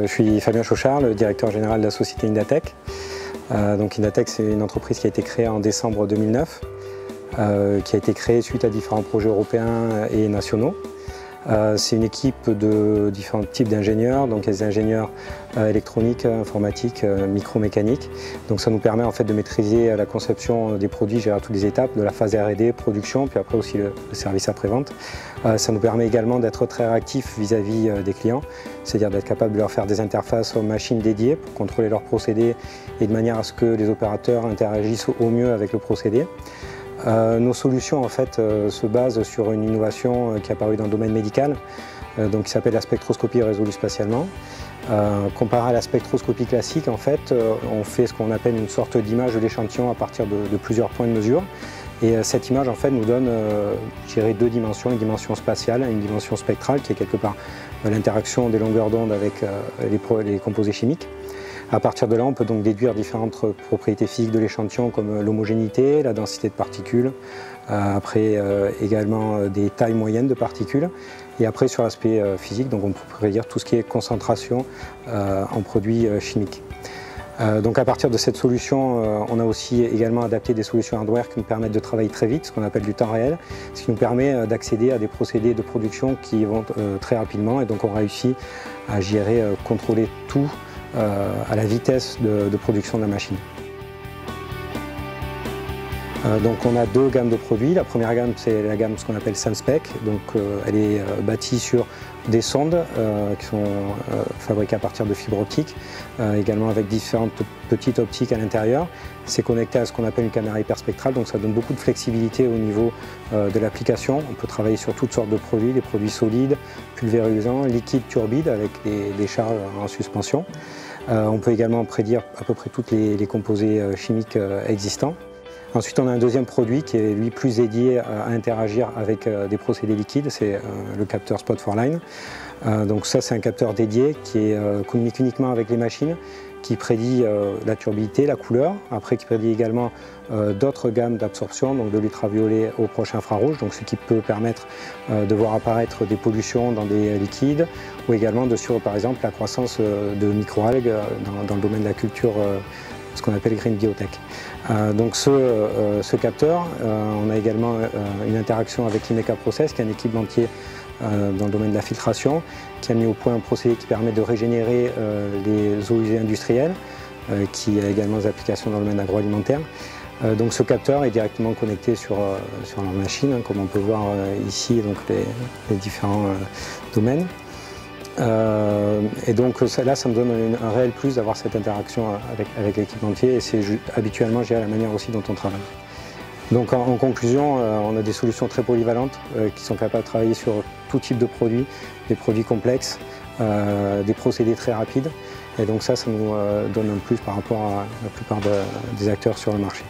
Je suis Fabien Chauchard, le directeur général de la société Indatech. Donc Indatech, c'est une entreprise qui a été créée en décembre 2009, qui a été créée suite à différents projets européens et nationaux. C'est une équipe de différents types d'ingénieurs, donc il y a des ingénieurs électroniques, informatiques, micromécaniques. Donc ça nous permet en fait de maîtriser la conception des produits à toutes les étapes, de la phase R&D, production, puis après aussi le service après-vente. Ça nous permet également d'être très réactifs vis-à-vis des clients, c'est-à-dire d'être capable de leur faire des interfaces aux machines dédiées pour contrôler leurs procédés et de manière à ce que les opérateurs interagissent au mieux avec le procédé. Nos solutions en fait se basent sur une innovation qui est apparue dans le domaine médical, qui s'appelle la spectroscopie résolue spatialement. Comparé à la spectroscopie classique, en fait, on fait ce qu'on appelle une sorte d'image de l'échantillon à partir de plusieurs points de mesure. Et cette image en fait nous donne je dirais, deux dimensions, une dimension spatiale et une dimension spectrale qui est quelque part l'interaction des longueurs d'onde avec les composés chimiques. À partir de là, on peut donc déduire différentes propriétés physiques de l'échantillon comme l'homogénéité, la densité de particules, après également des tailles moyennes de particules. Et après sur l'aspect physique, donc on pourrait dire tout ce qui est concentration en produits chimiques. Donc à partir de cette solution, on a aussi également adapté des solutions hardware qui nous permettent de travailler très vite, ce qu'on appelle du temps réel, ce qui nous permet d'accéder à des procédés de production qui vont très rapidement et donc on réussit à gérer, contrôler tout à la vitesse de production de la machine. Donc on a deux gammes de produits. La première gamme, c'est la gamme ce qu'on appelle SunSpec. Donc elle est bâtie sur des sondes qui sont fabriquées à partir de fibres optiques, également avec différentes petites optiques à l'intérieur. C'est connecté à ce qu'on appelle une caméra hyperspectrale, donc ça donne beaucoup de flexibilité au niveau de l'application. On peut travailler sur toutes sortes de produits, des produits solides, pulvérisants, liquides, turbides avec des charges en suspension. On peut également prédire à peu près tous les composés chimiques existants. Ensuite, on a un deuxième produit qui est lui plus dédié à interagir avec des procédés liquides, c'est le capteur Spot4Line. Donc ça, c'est un capteur dédié qui communique uniquement avec les machines, qui prédit la turbidité, la couleur, après qui prédit également d'autres gammes d'absorption, donc de l'ultraviolet au proche infrarouge, donc ce qui peut permettre de voir apparaître des pollutions dans des liquides, ou également de suivre par exemple la croissance de microalgues dans le domaine de la culture, ce qu'on appelle Green Biotech. Donc ce capteur, on a également une interaction avec l'Imeca Process, qui est un équipementier dans le domaine de la filtration, qui a mis au point un procédé qui permet de régénérer les eaux usées industrielles, qui a également des applications dans le domaine agroalimentaire. Donc ce capteur est directement connecté sur leur machine, comme on peut voir ici donc les différents domaines. Et donc là, ça me donne un réel plus d'avoir cette interaction avec l'équipementier et c'est habituellement la manière aussi dont on travaille. Donc en conclusion, on a des solutions très polyvalentes qui sont capables de travailler sur tout type de produits, des produits complexes, des procédés très rapides et donc ça nous donne un plus par rapport à la plupart des acteurs sur le marché.